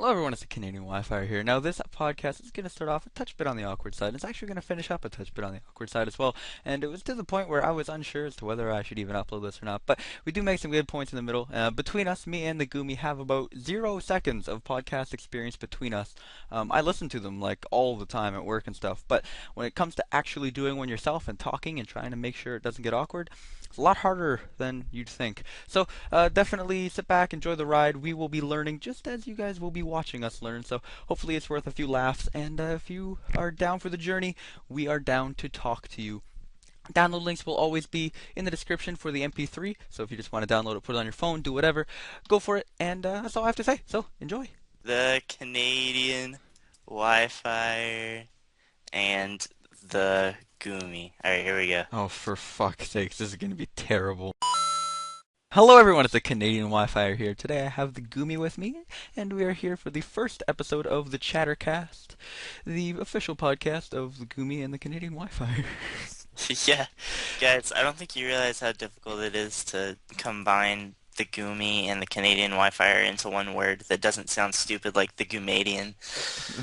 Hello everyone, it's the Canadian Wi-Fi here. Now this podcast is going to start off a touch bit on the awkward side. It's actually going to finish up a touch bit on the awkward side as well. And it was to the point where I was unsure as to whether I should even upload this or not. But we do make some good points in the middle. Between us, me and the Goomy have about 0 seconds of podcast experience between us. I listen to them like all the time at work and stuff. But when it comes to actually doing one yourself and talking and trying to make sure it doesn't get awkward, it's a lot harder than you'd think. So definitely sit back, enjoy the ride. We will be learning just as you guys will be watching us learn. So hopefully it's worth a few laughs. And if you are down for the journey, we are down to talk to you. Download links will always be in the description for the MP3. So if you just want to download it, put it on your phone, do whatever, go for it. And that's all I have to say. So enjoy. The Canadian Wi-Fi and the Goomy. Alright, here we go. Oh, for fuck's sakes, this is going to be terrible. Hello everyone, it's the Canadian Wi-Fi here. Today I have the Goomy with me, and we are here for the first episode of the Chattercast, the official podcast of the Goomy and the Canadian Wi-Fi. Yeah, guys, I don't think you realize how difficult it is to combine the Goomy and the Canadian Wi-Fi into one word that doesn't sound stupid like the Goomadian.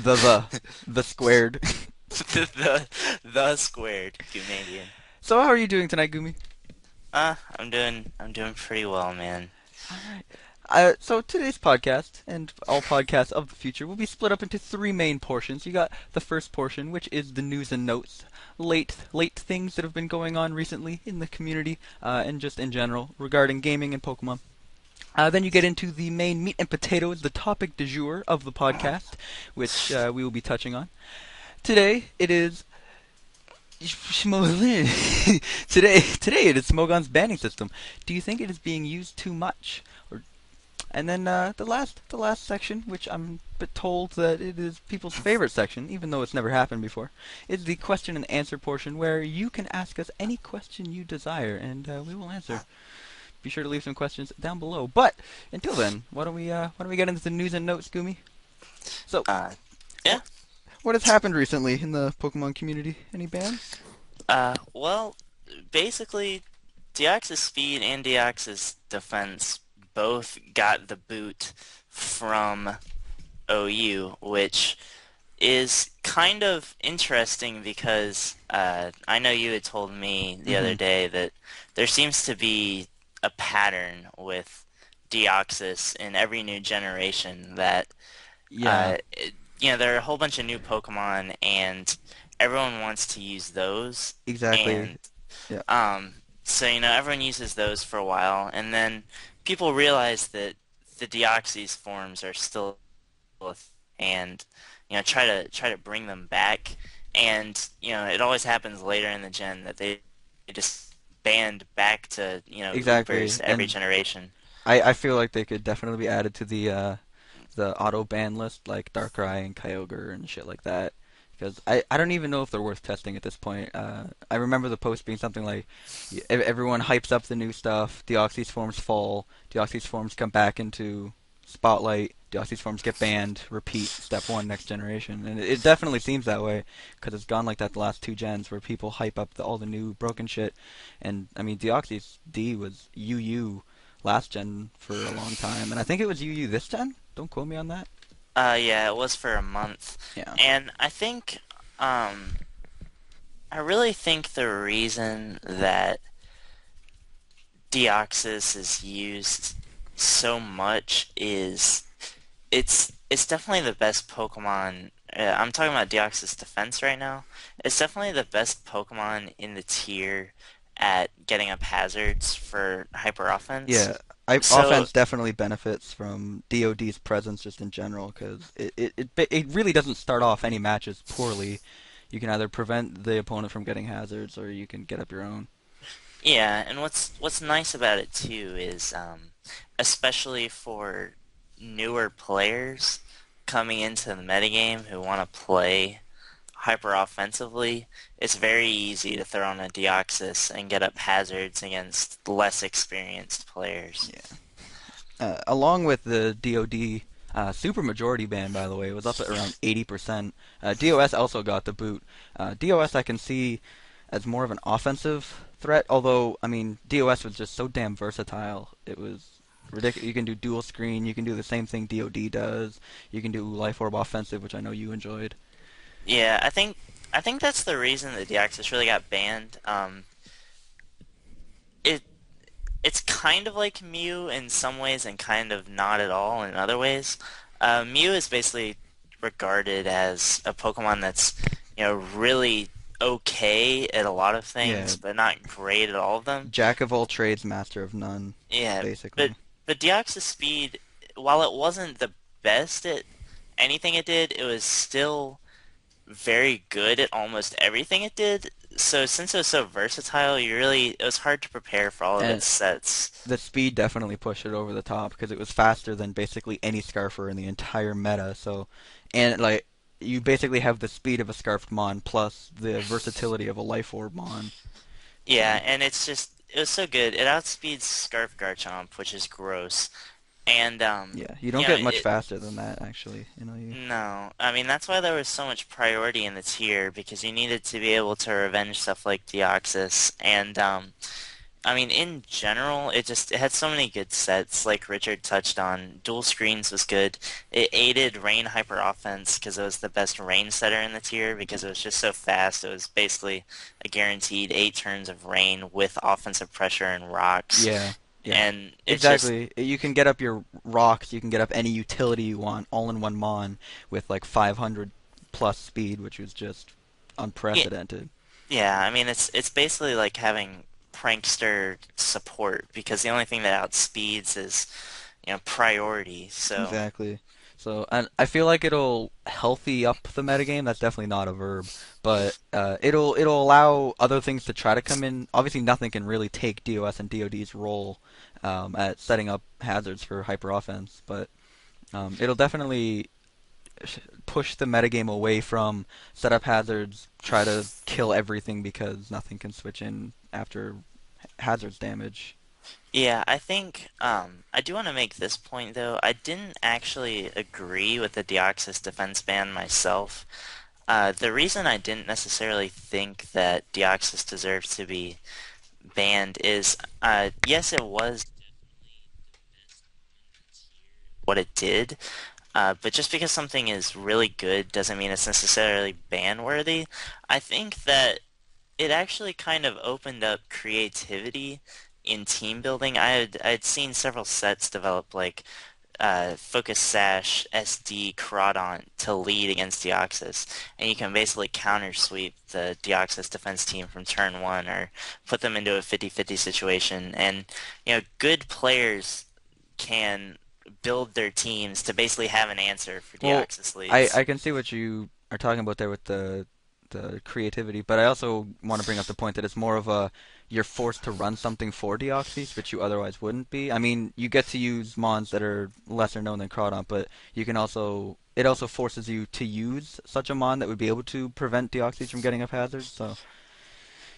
The squared. The squared Goomadian. So how are you doing tonight, Goomy? I'm doing pretty well, man. Alright. So today's podcast, and all podcasts of the future, will be split up into three main portions. You got the first portion, which is the news and notes, late things that have been going on recently in the community, and just in general, regarding gaming and Pokemon. Then you get into the main meat and potatoes, the topic du jour of the podcast, which we will be touching on. Today it is today it is Smogon's banning system. Do you think it is being used too much? And then the last section, which I'm told that it is people's favorite section, even though it's never happened before, is the question and answer portion, where you can ask us any question you desire, and we will answer. Be sure to leave some questions down below. But until then, why don't we get into the news and notes, Goomy? So, Yeah. what has happened recently in the Pokemon community? Any bans? Well, basically, Deoxys Speed and Deoxys Defense both got the boot from OU, which is kind of interesting because I know you had told me the other day that there seems to be a pattern with Deoxys in every new generation that Yeah, there are a whole bunch of new Pokemon and everyone wants to use those exactly. and Yeah, so everyone uses those for a while and then people realize that the Deoxys forms are still and try to bring them back and it always happens later in the gen that they just band back to exactly. Ubers every And generation. I feel like they could definitely be added to the auto ban list, like Darkrai and Kyogre and shit like that. Because I don't even know if they're worth testing at this point. I remember the post being something like, everyone hypes up the new stuff, Deoxys forms fall, Deoxys forms come back into Spotlight, Deoxys forms get banned, repeat, step one, next generation. And it definitely seems that way, because it's gone like that the last two gens, where people hype up all the new broken shit. And, I mean, Deoxys D was UU last gen for a long time, and I think it was UU this gen? Don't quote me on that. Yeah, it was for a month. Yeah. And I really think the reason that Deoxys is used so much is it's definitely the best Pokemon. I'm talking about Deoxys Defense right now. It's definitely the best Pokemon in the tier at getting up hazards for hyper offense. Yeah, So offense definitely benefits from DoD's presence just in general, because it really doesn't start off any matches poorly. You can either prevent the opponent from getting hazards, or you can get up your own. yeah, and what's nice about it too is especially for newer players coming into the metagame who want to play hyper offensively, it's very easy to throw on a Deoxys and get up hazards against less experienced players. Yeah. Along with the DoD super majority ban, by the way, it was up at around 80%. DOS also got the boot. DOS I can see as more of an offensive threat, although, I mean, DOS was just so damn versatile. It was ridiculous. You can do dual screen. You can do the same thing DoD does. You can do Life Orb Offensive, which I know you enjoyed. Yeah, I think that's the reason that Deoxys really got banned. It it's kind of like Mew in some ways and kind of not at all in other ways. Mew is basically regarded as a Pokemon that's, really okay at a lot of Yeah, things, but not great at all of them. Jack of all trades, master of none, Yeah, but basically. Deoxys Speed, while it wasn't the best at anything it did, it was still very good at almost everything it did. So since it was so versatile, it was hard to prepare for all of And its sets. the speed definitely pushed it over the top because it was faster than basically any Scarfer in the entire meta. So, and like you basically have the speed of a Scarfed Mon plus the versatility of a Life Orb Mon. Yeah, So and it was so good. It outspeeds Scarf Garchomp, which is gross. And yeah, you don't get much faster than that actually. You know you. no, I mean that's why there was so much priority in the tier because you needed to be able to revenge stuff like Deoxys. And I mean in general, it had so many good sets. Like Richard touched on, dual screens was good. It aided Rain Hyper Offense because it was the best Rain setter in the tier because it was just so fast. It was basically a guaranteed 8 turns of Rain with offensive pressure and rocks. Yeah, yeah. And it's just Exactly. You can get up your rocks, you can get up any utility you want all in one mon with like 500 plus speed, which was just yeah, unprecedented. yeah, I mean it's basically like having prankster support because the only thing that outspeeds is, priority. So, Exactly. So, and I feel like it'll healthy up the metagame. That's definitely not a verb, but it'll allow other things to try to come in. Obviously, nothing can really take DOS and DoD's role at setting up hazards for hyper offense, but it'll definitely push the metagame away from set up hazards, try to kill everything because nothing can switch in after hazards damage. yeah, I think I do want to make this point though. I didn't actually agree with the Deoxys defense ban myself. The reason I didn't necessarily think that Deoxys deserves to be banned is, yes, it was what it did, but just because something is really good doesn't mean it's necessarily ban worthy. I think that it actually kind of opened up creativity in team building. I'd seen several sets develop like Focus Sash, SD, Crawdaunt to lead against Deoxys, and you can basically counter sweep the Deoxys defense team from turn one or put them into a 50-50 situation. And good players can build their teams to basically have an answer for Well, Deoxys I leads. I can see what you are talking about there with the creativity, but I also want to bring up the point that it's more of a you're forced to run something for Deoxys, which you otherwise wouldn't be. I mean, you get to use mons that are lesser known than Crawdon, but you can also it also forces you to use such a mon that would be able to prevent Deoxys from getting up hazards. So,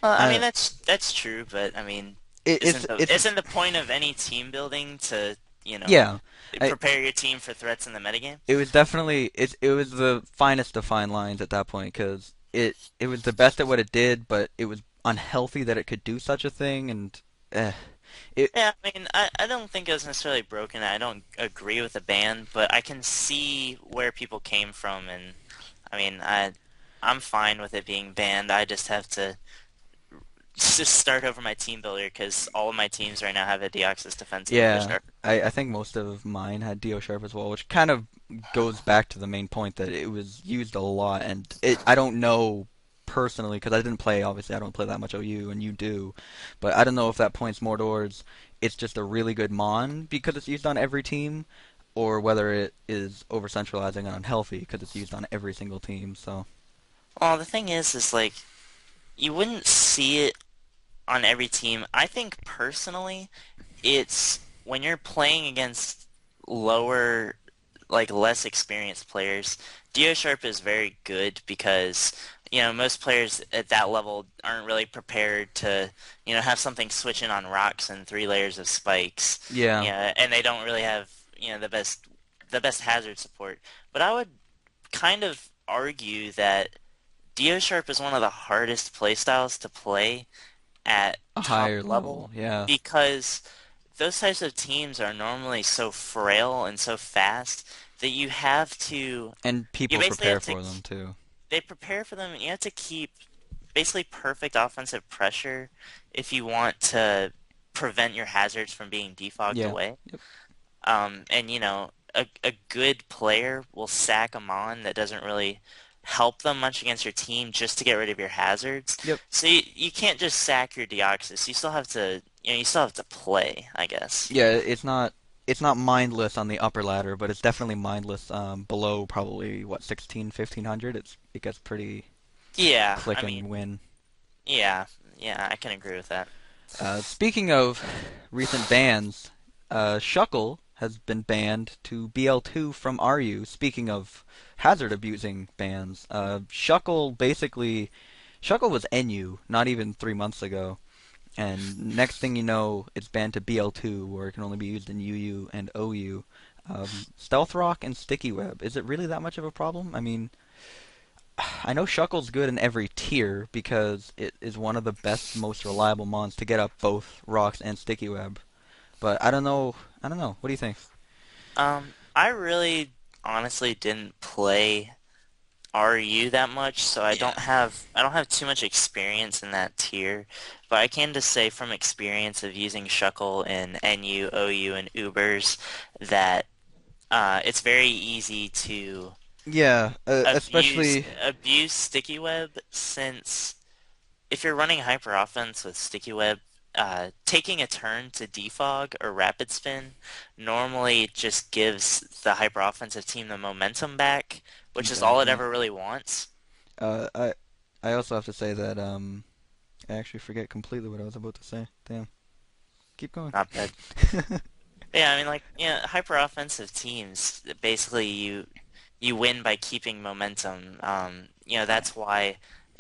Well, I mean uh, that's true, but I mean, it's isn't the point of any team building to, you know, yeah. I, prepare your team for threats in the metagame? it was definitely it was the finest of fine lines at that point because it was the best at what it did, but it was unhealthy that it could do such a thing, and eh, it Yeah, I mean, I don't think it was necessarily broken. I don't agree with the ban, but I can see where people came from, and I mean, I'm fine with it being banned. I just have to just start over my team builder because all of my teams right now have a Deoxys defensive with a yeah. sharp. I think most of mine had Dio Sharp as well, which kind of goes back to the main point that it was used a lot, and I don't know personally because I didn't play. Obviously, I don't play that much OU, and you do, but I don't know if that points more towards it's just a really good mon because it's used on every team, or whether it is over centralizing and unhealthy because it's used on every single team. So Well, the thing is like you wouldn't see it on every team. I think personally, it's when you're playing against lower, like less experienced players, Dio Sharp is very good because, most players at that level aren't really prepared to, have something switching on rocks and 3 layers of spikes. yeah, Yeah, and they don't really have, the best hazard support. But I would kind of argue that Dio Sharp is one of the hardest playstyles to play at a top higher level. level Yeah, because those types of teams are normally so frail and so fast that And you people basically prepare have to for them too. they prepare for them and you have to keep basically perfect offensive pressure if you want to prevent your hazards from being defogged Yeah. away. Yep. And a good player will sack a mon that doesn't really help them much against your team just to get rid of your hazards. Yep. So you can't just sack your Deoxys. You still have to, you still have to play, I guess. Yeah, it's not mindless on the upper ladder, but it's definitely mindless below probably what 16, 1500. It gets pretty Yeah, click I mean, and win. yeah, yeah, I can agree with that. Speaking of recent bans, Shuckle has been banned to BL2 from RU. Speaking of hazard abusing bans, Shuckle was NU not even 3 months ago, and next thing you know, it's banned to BL2 where it can only be used in UU and OU. Stealth Rock and Sticky Web. Is it really that much of a problem? I mean, I know Shuckle's good in every tier because it is one of the best, most reliable mons to get up both rocks and sticky web. But I don't know. I don't know. What do you think? I really honestly didn't play RU that much, so Yeah. I don't have too much experience in that tier, but I can just say from experience of using Shuckle in NU, OU, and Ubers that it's very easy to Yeah, especially abuse Sticky Web since if you're running hyper offense with Sticky Web, taking a turn to defog or rapid spin normally just gives the hyper offensive team the momentum back, which is all it exactly. ever really wants. I also have to say that I actually forget completely what I was about to say. Damn. Keep going. Not bad. Yeah, I mean, like, hyper offensive teams, basically you win by keeping momentum. That's why,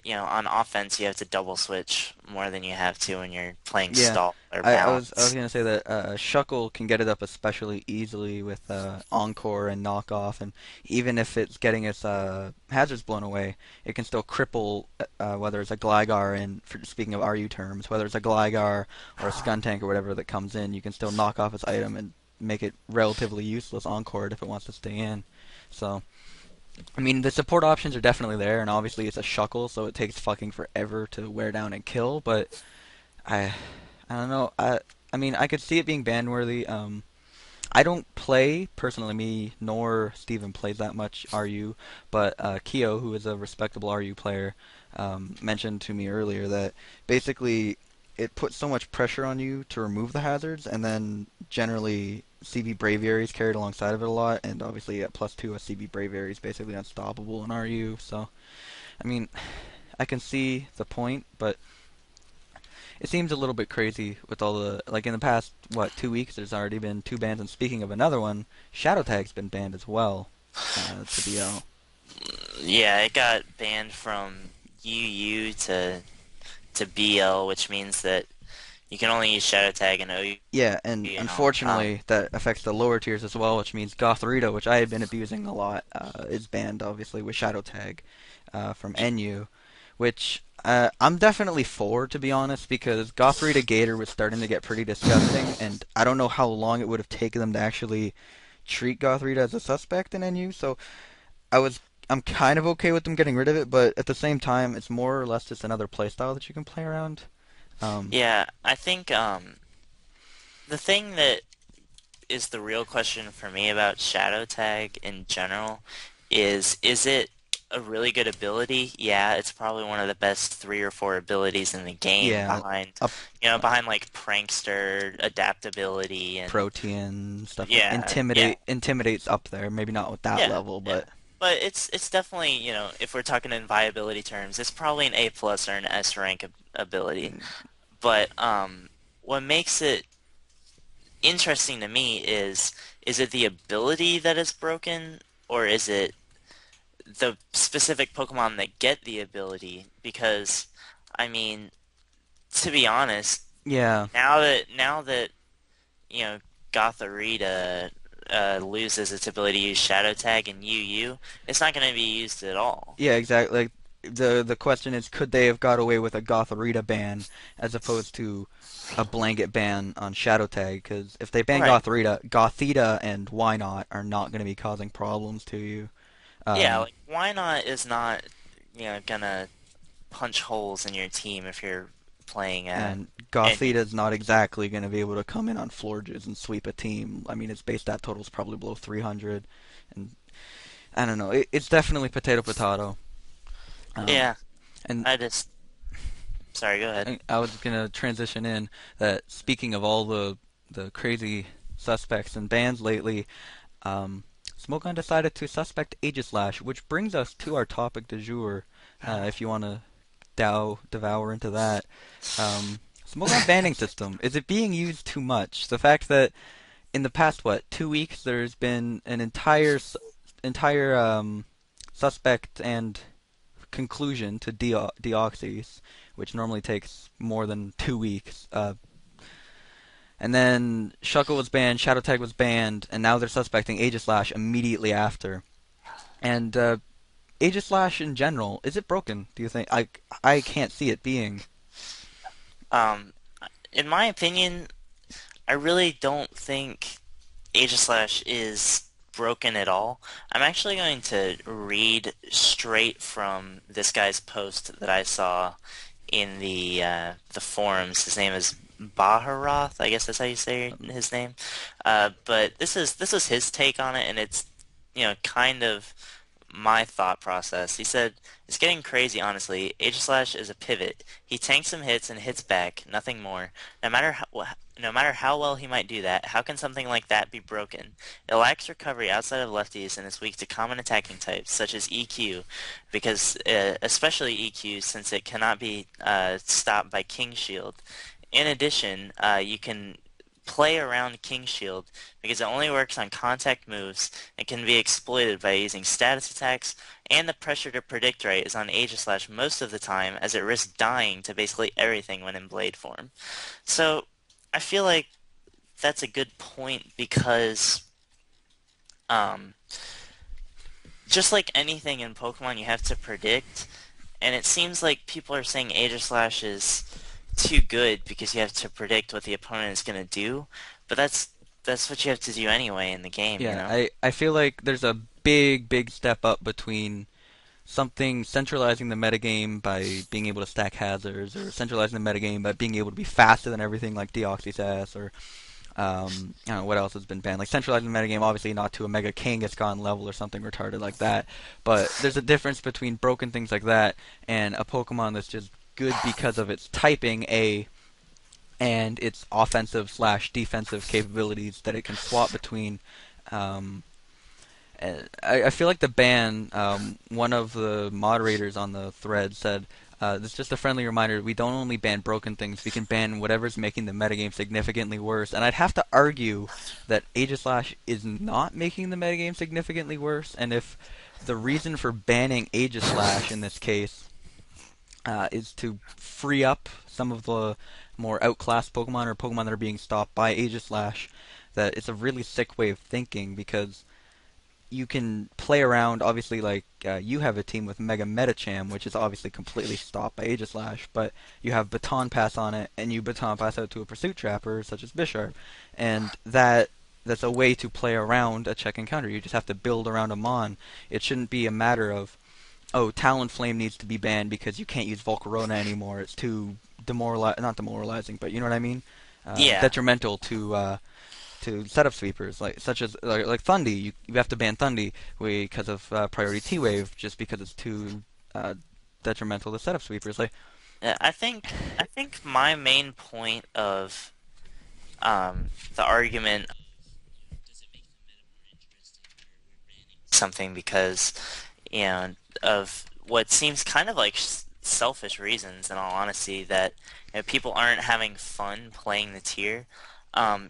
on offense you have to double switch more than you have to when you're playing Yeah, stall or I was balance. gonna say that Shuckle can get it up especially easily with Encore and Knockoff, and even if it's getting its hazards blown away, it can still cripple whether it's a Gligar and speaking of RU terms, whether it's a Gligar or a Skuntank or whatever that comes in, you can still knock off its item and make it relatively useless Encore if it wants to stay in. So I mean, the support options are definitely there, and obviously it's a Shuckle, so it takes fucking forever to wear down and kill, but I I don't know. I mean, I could see it being ban worthy. I don't play personally. Me nor Steven plays that much RU, but Keo, who is a respectable RU player, mentioned to me earlier that basically it puts so much pressure on you to remove the hazards, and then generally CB Braviary is carried alongside of it a lot, and obviously at +2 a CB Braviary is basically unstoppable in RU. So I mean, I can see the point, but it seems a little bit crazy with all the like in the past 2 weeks. There's already been two bans, and speaking of another one, Shadow Tag's been banned as well to BL. Yeah, it got banned from UU to BL, which means that you can only use Shadow Tag and OU Yeah, and now. unfortunately that affects the lower tiers as well, which means Gotharita, which I had been abusing a lot, is banned obviously with Shadow Tag from NU, which I'm definitely for, to be honest, because Gotharita Gator was starting to get pretty disgusting, and I don't know how long it would have taken them to actually treat Gotharita as a suspect in NU. So I'm kind of okay with them getting rid of it, but at the same time, it's more or less just another playstyle that you can play around. Um, Yeah, I think the thing that is the real question for me about Shadow Tag in general is it a really good ability? Yeah, it's probably one of the best three or four abilities in the game yeah, behind, up behind like Prankster, adaptability, and Protean stuff like yeah, intimidates up there. Maybe not with that yeah, level, yeah. but But it's definitely, if we're talking in viability terms, it's probably an A plus or an S rank ability. But what makes it interesting to me is it the ability that is broken or is it the specific Pokemon that get the ability? Because I mean, to be honest, yeah, now that you know Gothorita loses its ability to use Shadow Tag and UU, it's not going to be used at all. yeah, exactly. the question is, could they have got away with a Gothorita ban as opposed to a blanket ban on Shadow Tag? Because if they ban Right. Gothita and Why Not are not going to be causing problems to you. Yeah, Um, like why not is not, gonna punch holes in your team if you're playing and and Gothita is not exactly going to be able to come in on Florges and sweep a team. I mean, its base stat total is probably below 300, and I don't know. It's definitely potato potato. Um, yeah, and I just sorry, go ahead. I was gonna transition in that speaking of all the crazy suspects and bans lately, Smogon decided to suspect Aegislash, which brings us to our topic du jour. If you want to devour into that, Smogon banning system, is it being used too much? The fact that in the past 2 weeks there's been an entire suspect and conclusion to Deoxys, which normally takes more than 2 weeks. And then Shuckle was banned, Shadow Tag was banned, and now they're suspecting Aegislash immediately after. And Aegislash in general, is it broken? Do you think? I can't see it being. Um, in my opinion, I really don't think Aegislash is broken at all. I'm actually going to read straight from this guy's post that I saw in the forums. His name is Baharoth. I guess that's how you say his name. But this is his take on it, and it's kind of my thought process. He said, "It's getting crazy, honestly. Aegislash is a pivot. He tanks some hits and hits back, nothing more. No matter how well he might do that, how can something like that be broken? It lacks recovery outside of lefties and is weak to common attacking types, such as EQ, because especially EQ, since it cannot be stopped by King Shield. In addition, you can play around King Shield because it only works on contact moves and can be exploited by using status attacks, and the pressure to predict right is on Aegislash most of the time as it risks dying to basically everything when in blade form." So I feel like that's a good point because um, just like anything in Pokemon you have to predict, and it seems like people are saying Aegislash is too good because you have to predict what the opponent is going to do, but that's what you have to do anyway in the game, you Yeah, know? I feel like there's a big step up between something centralizing the metagame by being able to stack hazards, or centralizing the metagame by being able to be faster than everything like Deoxys, or I don't know what else has been banned. Like centralizing the metagame, obviously not to a Mega Kangaskhan level or something retarded like that, but there's a difference between broken things like that and a Pokemon that's just good because of its typing A and its offensive slash defensive capabilities that it can swap between. Um, I feel like the ban, one of the moderators on the thread said, "This is just a friendly reminder. We don't only ban broken things. We can ban whatever's making the metagame significantly worse." And I'd have to argue that Aegislash is not making the metagame significantly worse. And if the reason for banning Aegislash in this case is to free up some of the more outclassed Pokemon, or Pokemon that are being stopped by Aegislash, that it's a really sick way of thinking, because you can play around. Obviously, like you have a team with Mega Metacham, which is obviously completely stopped by Aegislash, but you have Baton Pass on it, and you Baton Pass out to a Pursuit Trapper such as Bisharp, and that's a way to play around a check and counter. You just have to build around a Mon. It shouldn't be a matter of, oh, Talonflame needs to be banned because you can't use Volcarona anymore. It's too not demoralizing, but you know what I mean. Yeah. Detrimental to setup sweepers, like such as like Thundy. You have to ban Thundy because of priority T wave, just because it's too uh, detrimental to setup sweepers. Like, I think my main point of the argument, does it make the meta more interesting where we're banning something because of what seems kind of like selfish reasons, in all honesty, that people aren't having fun playing the tier.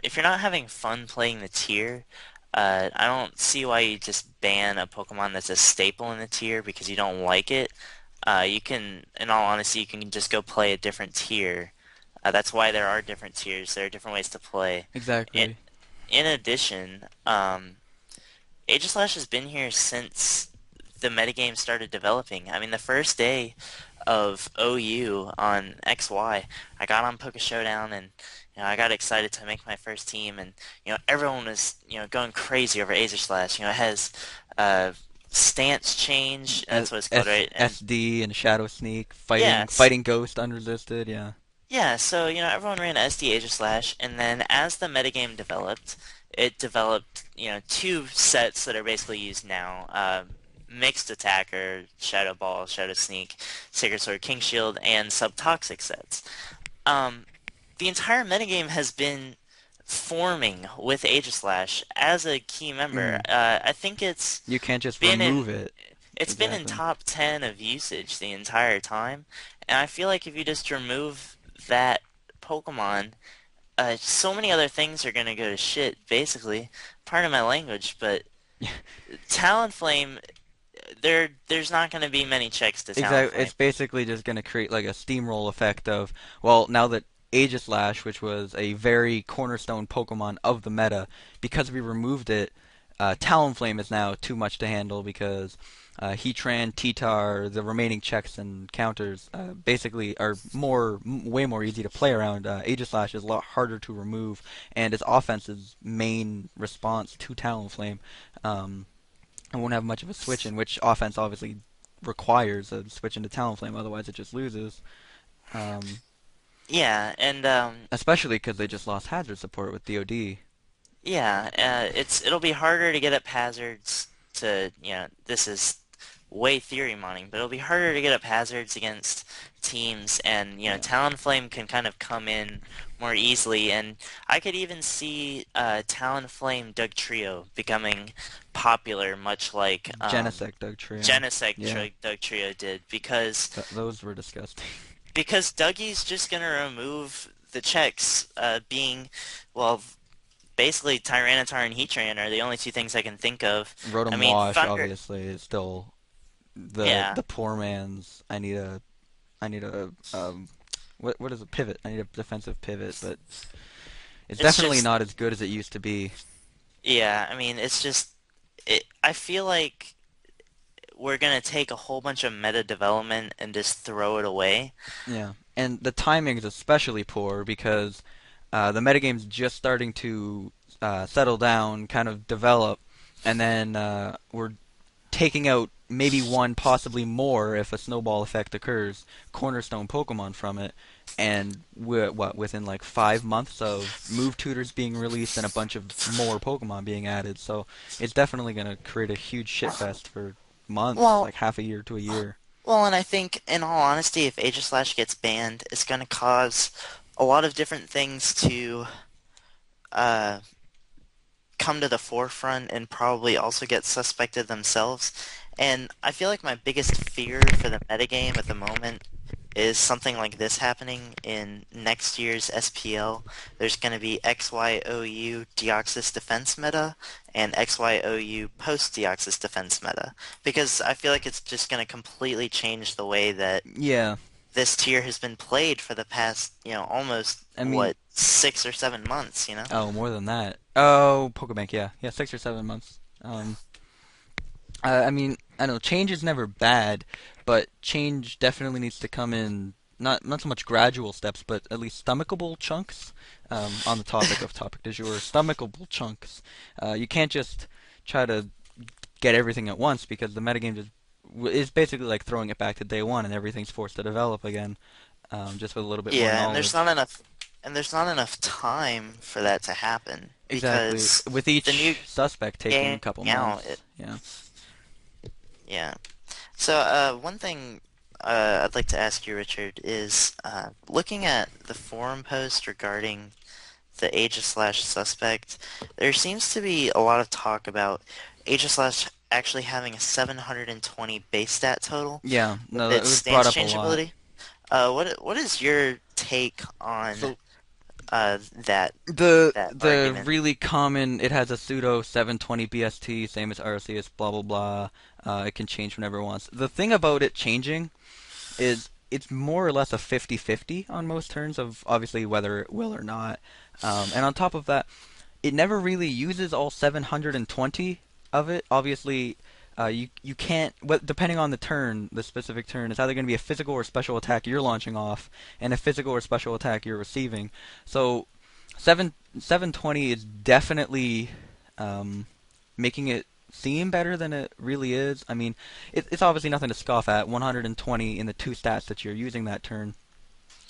If you're not having fun playing the tier, I don't see why you just ban a Pokemon that's a staple in the tier because you don't like it. You can, in all honesty, you can just go play a different tier. That's why there are different tiers. There are different ways to play. In, exactly. in addition, Aegislash has been here since the metagame started developing. I mean, the first day of OU on XY, I got on Poké Showdown and I got excited to make my first team, and everyone was going crazy over Aegislash. It has uh, stance change. That's what it's called, right? And SD and Shadow Sneak, yes, fighting Ghost unresisted, yeah. yeah. So everyone ran SD Aegislash, and then as the metagame developed, it developed two sets that are basically used now. Mixed Attacker, Shadow Ball, Shadow Sneak, Sacred Sword, King Shield, and Subtoxic sets. Um, the entire metagame has been forming with Aegislash as a key member. Mm. I think You can't just been in remove it. it's been in Exactly. top 10 of usage the entire time, and I feel like if you just remove that Pokemon, so many other things are gonna go to shit, basically. Pardon my language, but Talonflame, there's not gonna be many checks to Exactly. Talonflame. It's basically just going to create like a steamroll effect of, well, now that Aegislash, which was a very cornerstone Pokemon of the meta, because we removed it, Talonflame is now too much to handle because Heatran, T-Tar, the remaining checks and counters basically are way more easy to play around. Aegislash is a lot harder to remove, and its offense's main response to Talonflame. Um, I won't have much of a switch in, which offense obviously requires a switch into Talonflame, otherwise it just loses. Um, Yeah, and Especially because they just lost Hazard support with DoD. yeah, it'll be harder to get up hazards to, this is way theory mining, but it'll be harder to get up hazards against teams, and Yeah. Talonflame can kind of come in more easily, and I could even see Talonflame Dugtrio becoming popular, much like Genesect Dugtrio. Genesect Yeah, Dugtrio did, because those were disgusting. Dougie's just gonna remove the checks, being, well, basically Tyranitar and Heatran are the only two things I can think of. I Rotom mean, Wash Thunder, obviously is still yeah, the poor man's. I need a what is a pivot? I need a defensive pivot, but it's it's definitely just, not as good as it used to be. yeah, I mean, it's just, I feel like we're gonna take a whole bunch of meta development and just throw it away. Yeah, and the timing is especially poor because the metagame's just starting to settle down, kind of develop, and then we're taking out maybe one, possibly more, if a snowball effect occurs, cornerstone Pokemon from it, and within like 5 months of move tutors being released and a bunch of more Pokemon being added, so it's definitely gonna create a huge shitfest for months, Well, like half a year to a year. and I think, in all honesty, if Aegislash gets banned, it's gonna cause a lot of different things to uh, come to the forefront and probably also get suspected themselves. And I feel like my biggest fear for the metagame at the moment is something like this happening in next year's SPL. There's going to be XYOU Deoxys defense meta and XYOU post Deoxys defense meta. Because I feel like it's just going to completely change the way that Yeah, this tier has been played for the past, almost, I mean, what, 6 or 7 months, oh, more than that. Oh, Pokebank, yeah, yeah, 6 or 7 months. I mean, I know change is never bad, but change definitely needs to come in not so much gradual steps, but at least stomachable chunks. On the topic du jour, stomachable chunks. You can't just try to get everything at once because the metagame just is basically like throwing it back to day one, and everything's forced to develop again, just with a little bit more Yeah, knowledge. and there's not enough time for that to happen Exactly. because With the new each suspect taking a game couple out, months. Yeah. yeah. So, one thing I'd like to ask you, Richard, is looking at the forum post regarding the Aegislash suspect, there seems to be a lot of talk about Aegislash actually having a 720 base stat total Yeah. with No, it its was brought stance up a change lot. ability. What is your take on So that that the argument? really common, it has a pseudo 720 BST, same as Arceus, blah blah blah. It can change whenever it wants. The thing about it changing is it's more or less a 50-50 on most turns of obviously whether it will or not. And on top of that, it never really uses all 720 of it. Obviously, you can't. Depending on the turn, the specific turn, it's either going to be a physical or special attack you're launching off, and a physical or special attack you're receiving. So 720 is definitely making it seem better than it really is. I mean, it's obviously nothing to scoff at. 120 in the two stats that you're using that turn.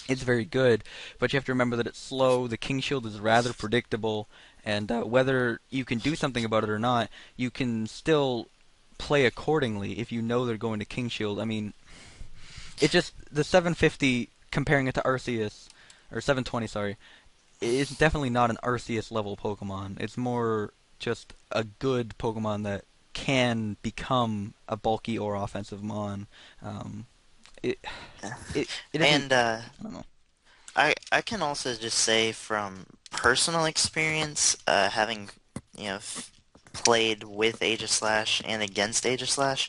It's very good, but you have to remember that it's slow. The King Shield is rather predictable, and whether you can do something about it or not, you can still play accordingly if you know they're going to King Shield. I mean, it just the 750 comparing it to Arceus or 720, sorry, is definitely not an Arceus level Pokemon. It's more just a good Pokemon that can become a bulky or offensive Mon. Um, it it isn't. And I don't know. I can also just say from personal experience, having played with Aegislash and against Aegislash,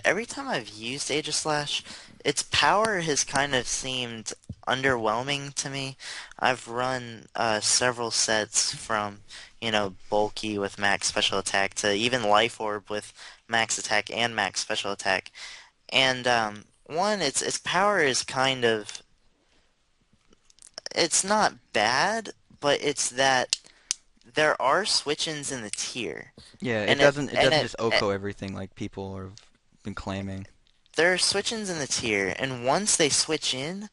every time I've used Aegislash, its power has kind of seemed underwhelming to me. I've run several sets from bulky with max special attack to even Life Orb with max attack and max special attack, and one, its power is kind of, it's not bad, but it's that there are switch-ins in the tier, Yeah, and it it and doesn't it, just it OHKO everything like people have been claiming. there are switch-ins in the tier, and once they switch in,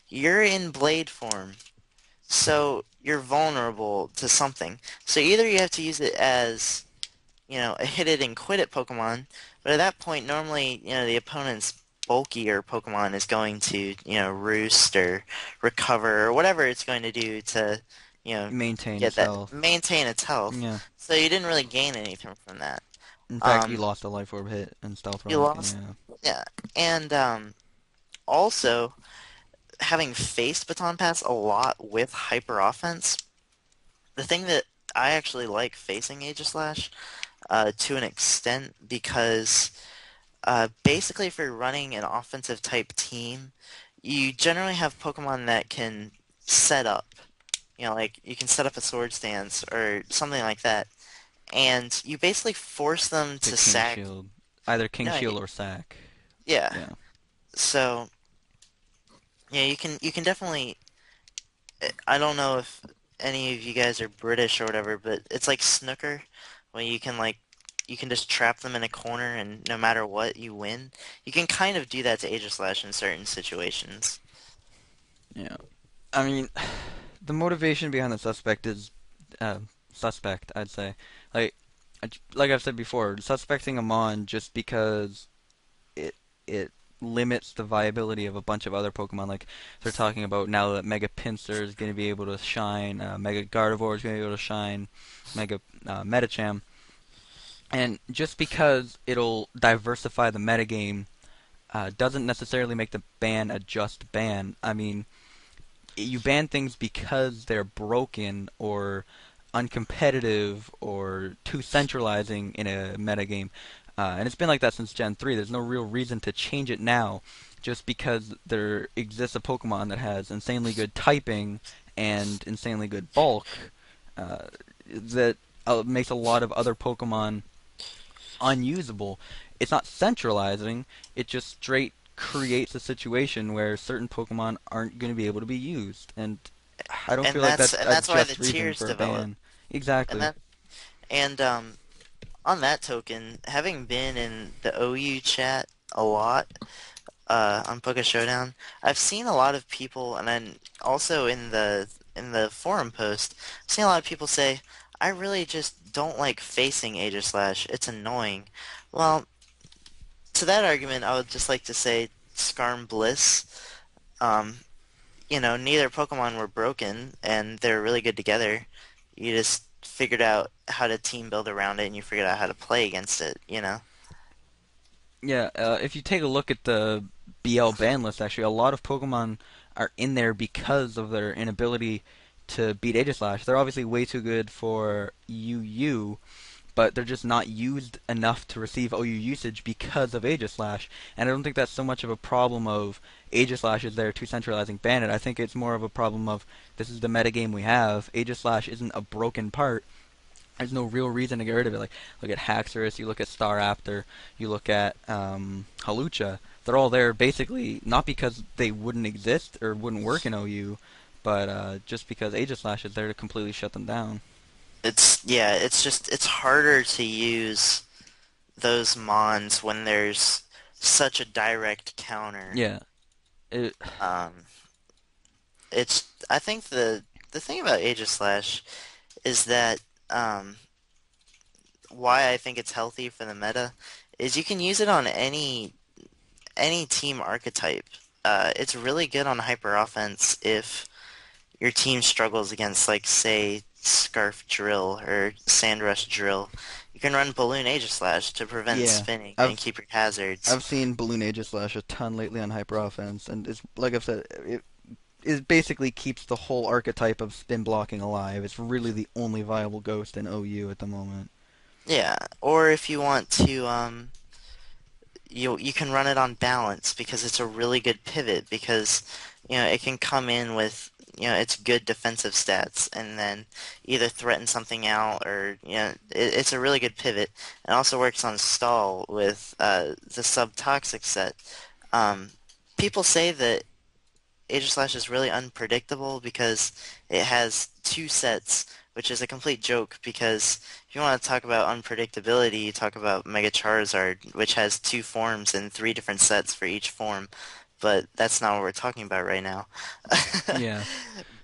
you're in blade form, so you're vulnerable to something. So either you have to use it as a hit it and quit it Pokemon, but at that point, normally, the opponent's bulkier Pokemon is going to, roost or recover or whatever it's going to do to, Maintain get that, itself. maintain its health. Yeah. So you didn't really gain anything from that. In fact, you Um, lost a Life Orb hit and Stealth you Rock. lost, Yeah. yeah, and also having faced Baton Pass a lot with Hyper Offense, the thing that I actually like facing Aegislash to an extent because basically if you're running an offensive type team, you generally have Pokemon that can set up. Like you can set up a Sword Stance or something like that, and you basically force them To to King sack. Shield. Either King No, Shield or Sack. yeah. Yeah. So yeah, you can definitely. I don't know if any of you guys are British or whatever, but it's like snooker, where you can just trap them in a corner and no matter what, you win. You can kind of do that to Aegislash in certain situations. Yeah. I mean, the motivation behind the suspect is uh, suspect, I'd say. Like, like I've said before, suspecting a Mon just because it it limits the viability of a bunch of other Pokemon. Like they're talking about now that Mega Pinsir is going to be able to shine, Mega Gardevoir is going to be able to shine, Mega Medicham, and just because it'll diversify the metagame doesn't necessarily make the ban a just ban. I mean, you ban things because they're broken or uncompetitive or too centralizing in a metagame. And it's been like that since Gen 3. There's no real reason to change it now just because there exists a Pokemon that has insanely good typing and insanely good bulk that makes a lot of other Pokemon unusable. It's not centralizing, it just straight creates a situation where certain Pokemon aren't going to be able to be used. And I don't feel And like that's that's and a that's why the just reason tiers for a develop. ban. And Exactly. that and on that token, having been in the OU chat a lot on Poké Showdown, I've seen a lot of people, and then also in the forum post, I've seen a lot of people say, "I really just don't like facing Aegislash. It's annoying." Well, to that argument, I would just like to say Skarm Bliss. Um, neither Pokemon were broken, and they're really good together. You just figured out how to team build around it, and you figured out how to play against it. Yeah, if you take a look at the BL ban list, actually, a lot of Pokemon are in there because of their inability to beat Aegislash. They're obviously way too good for UU, but they're just not used enough to receive OU usage because of Aegislash. And I don't think that's so much of a problem of Aegislash is there too centralizing Bandit. I think it's more of a problem of this is the metagame we have. Aegislash isn't a broken part, There's no real reason to get rid of it. Like, look at Haxorus, you look at Staraptor, you look at Halucha. They're all there basically not because they wouldn't exist or wouldn't work in OU, but just because Aegislash is there to completely shut them down. It's just it's harder to use those mons when there's such a direct counter. Yeah. It, Um, it's I think the thing about Aegislash is that why I think it's healthy for the meta is you can use it on any team archetype. It's really good on hyper offense if your team struggles against, like, say, Scarf Drill or Sandrush Drill. You can run Balloon Aegislash to prevent yeah. spinning and I've keep your hazards. I've seen Balloon Aegislash a ton lately on Hyper Offense, and it's like I've said, it basically keeps the whole archetype of spin blocking alive. It's really the only viable ghost in OU at the moment. Yeah, or if you want to, you can run it on balance because it's a really good pivot because it can come in with its good defensive stats and then either threaten something out or it's a really good pivot. It also works on stall with the sub-toxic set. Um, People say that Aegislash is really unpredictable because it has two sets, which is a complete joke because if you want to talk about unpredictability, you talk about Mega Charizard, which has two forms and three different sets for each form, but that's not what we're talking about right now. Yeah.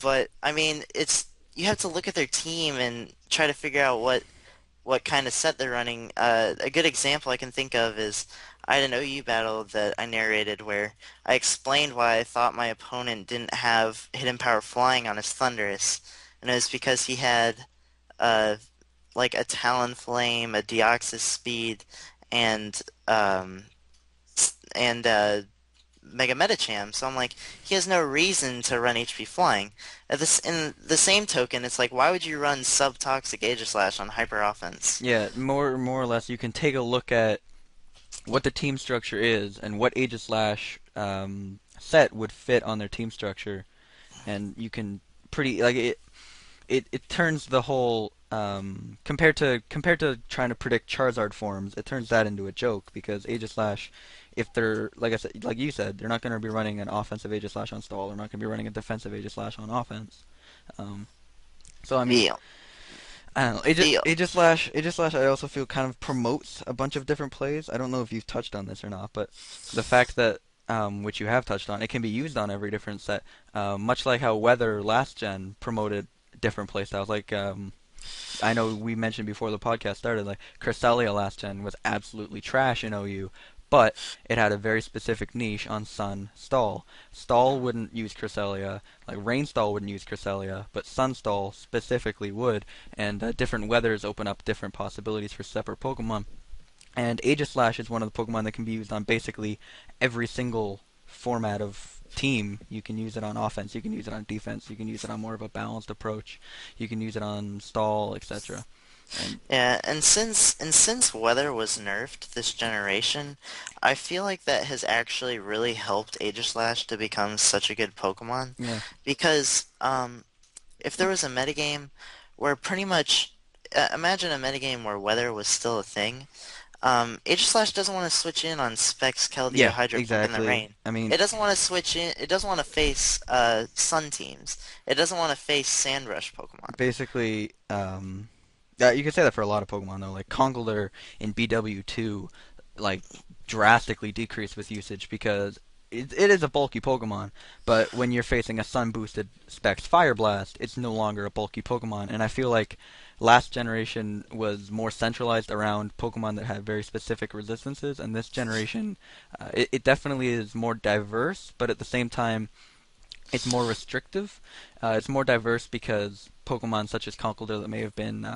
But I mean, it's you have to look at their team and try to figure out what kind of set they're running. A good example I can think of is I had an OU battle that I narrated where I explained why I thought my opponent didn't have Hidden Power Flying on his Thunderous, and it was because he had uh, like a Talonflame, a Deoxys Speed, and and Mega Medicham. So I'm like, he has no reason to run HP Flying. In the same token, it's like, why would you run Sub-Toxic Aegislash on Hyper Offense? Yeah, more or less, you can take a look at what the team structure is and what Aegislash set would fit on their team structure, and you can pretty like it turns the whole compared to trying to predict Charizard forms, it turns that into a joke because Aegislash, if they're like I said, like you said, they're not going to be running an offensive Aegislash on stall. They're not going to be running a defensive Aegislash on offense. Um, so I mean, Deal. I don't know. Deal. Aegislash, I also feel kind of promotes a bunch of different plays. I don't know if you've touched on this or not, but the fact that which you have touched on, it can be used on every different set. Much like how Weather last gen promoted different playstyles. Like I know we mentioned before the podcast started, like Cresselia last gen was absolutely trash in OU, but it had a very specific niche on Sun Stall. Stall wouldn't use Cresselia, like Rain Stall wouldn't use Cresselia, but Sun Stall specifically would, and different weathers open up different possibilities for separate Pokemon. And Aegislash is one of the Pokemon that can be used on basically every single format of team. You can use it on offense, you can use it on defense, you can use it on more of a balanced approach, you can use it on stall, etc. And Yeah, and since Weather was nerfed this generation, I feel like that has actually really helped Aegislash to become such a good Pokemon. yeah, Because if there was a metagame where pretty much imagine a metagame where Weather was still a thing. Aegislash doesn't want to switch in on Specs, Keldeo, yeah, Hydro Pump, in the exactly. rain. I mean, It doesn't want to switch in. It doesn't want to face Sun teams. It doesn't want to face Sandrush Pokemon. basically, yeah, you could say that for a lot of Pokemon though. Like Conkeldurr in BW2, like drastically decreased with usage because it is a bulky Pokemon. But when you're facing a Sun boosted Specs Fire Blast, it's no longer a bulky Pokemon. And I feel like last generation was more centralized around Pokemon that had very specific resistances, and this generation, it definitely is more diverse, but at the same time it's more restrictive. It's more diverse because Pokemon such as Conkeldurr that may have been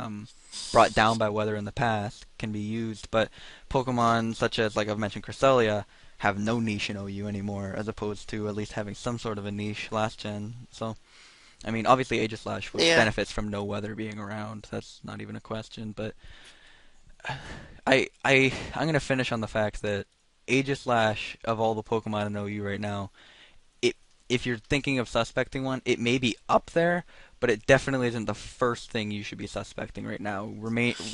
brought down by weather in the past can be used, but Pokemon such as, like I've mentioned, Cresselia, have no niche in OU anymore, as opposed to at least having some sort of a niche last gen. So, I mean, obviously Aegislash Yeah, benefits from no weather being around. That's not even a question. But I'm gonna finish on the fact that Aegislash, of all the Pokemon in OU right now, it if you're thinking of suspecting one, it may be up there, but it definitely isn't the first thing you should be suspecting right now.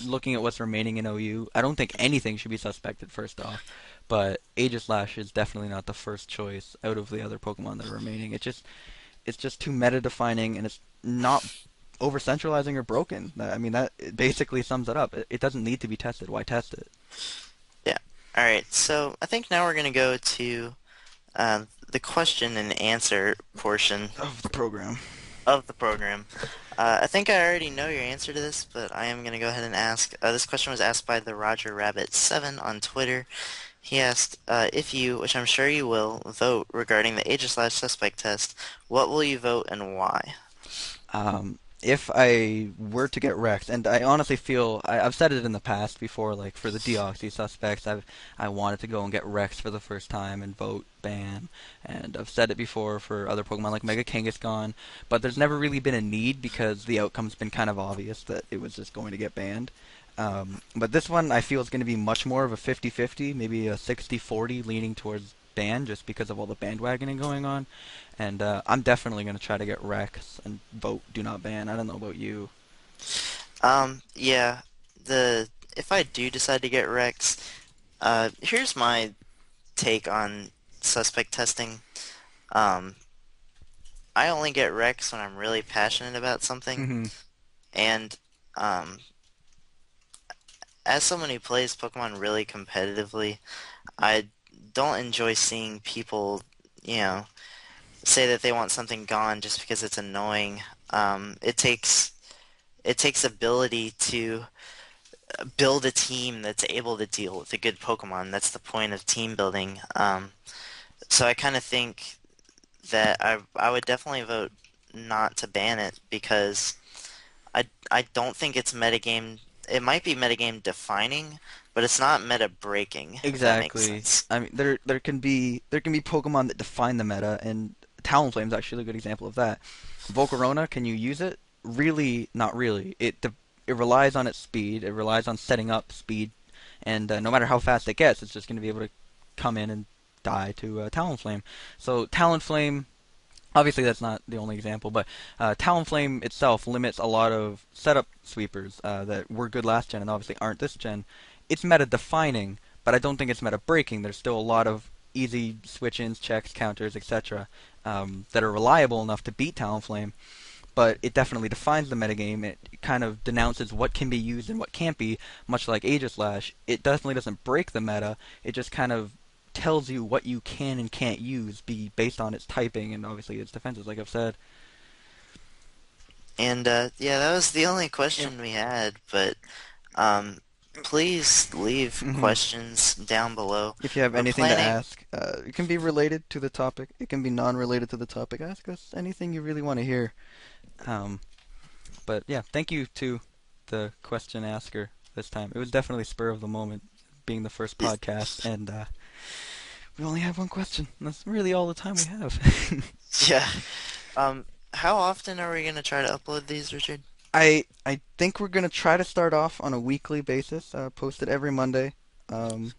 Looking at what's remaining in OU, I don't think anything should be suspected first off, but Aegislash is definitely not the first choice out of the other Pokemon that are remaining. It's just too meta defining, and it's not over centralizing or broken. I mean, that it basically sums it up. It doesn't need to be tested. Why test it? Yeah. All right. So I think now we're gonna go to the question and answer portion Of the program. of the program. I think I already know your answer to this, but I am gonna go ahead and ask. This question was asked by the Roger Rabbit 7 on Twitter. He asked, if you, which I'm sure you will, vote regarding the Aegislash suspect test, what will you vote and why? If I were to get Rex, and I honestly feel I've said it in the past before, like for the Deoxys suspects, I wanted to go and get Rex for the first time and vote ban, and I've said it before for other Pokemon like Mega Kangaskhan, but there's never really been a need because the outcome's been kind of obvious that it was just going to get banned. But this one I feel is going to be much more of a 50-50, maybe a 60-40 leaning towards ban just because of all the bandwagoning going on. And I'm definitely going to try to get Rex and vote do not ban. I don't know about you. Yeah, the if I do decide to get Rex, here's my take on suspect testing. Um, I only get Rex when I'm really passionate about something, Hmm. and um, as someone who plays Pokemon really competitively, I don't enjoy seeing people, you know, say that they want something gone just because it's annoying. It takes ability to build a team that's able to deal with a good Pokemon. That's the point of team building. So I kind of think that I would definitely vote not to ban it because I don't think it's metagame. It might be metagame defining, but it's not meta breaking, if that makes Exactly. sense. I mean, there can be Pokemon that define the meta, and Talonflame's actually a good example of that. Volcarona, can you use it? Really, not really. It relies on its speed. It relies on setting up speed, and no matter how fast it gets, it's just going to be able to come in and die to Talonflame. So Talonflame, obviously that's not the only example, but Talonflame itself limits a lot of setup sweepers that were good last gen and obviously aren't this gen. It's meta defining, but I don't think it's meta breaking. There's still a lot of easy switch-ins, checks, counters, etc. That are reliable enough to beat Talonflame, but it definitely defines the metagame. It kind of denounces what can be used and what can't be, much like Aegislash. It definitely doesn't break the meta. It just kind of tells you what you can and can't use be based on its typing and obviously its defenses, like I've said. And yeah, that was the only Yep. question we had, but um, please leave Hmm. questions down below. If you have We're anything to planning. ask, it can be related to the topic. It can be non-related to the topic. Ask us anything you really want to hear. Um, but yeah, thank you to the question asker this time. It was definitely spur of the moment, being the first podcast, and we only have one question. That's really all the time we have. Yeah. How often are we gonna try to upload these, Richard? I think we're gonna try to start off on a weekly basis, post it every Monday. Um,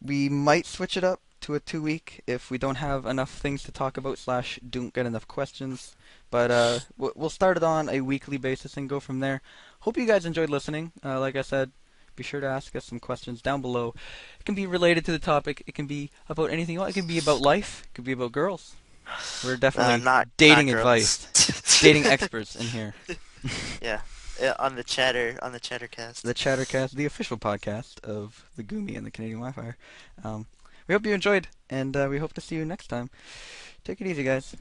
we might switch it up to a 2 week if we don't have enough things to talk about slash don't get enough questions. But we'll start it on a weekly basis and go from there. Hope you guys enjoyed listening. Like I said, be sure to ask us some questions down below. It can be related to the topic. It can be about anything you want. It can be about life. It could be about girls. We're definitely Not dating girls. advice, dating experts in here. Yeah. On the Chattercast. The Chattercast, the official podcast of the Gumi and the Canadian Wi-Fi. We hope you enjoyed, and we hope to see you next time. Take it easy, guys.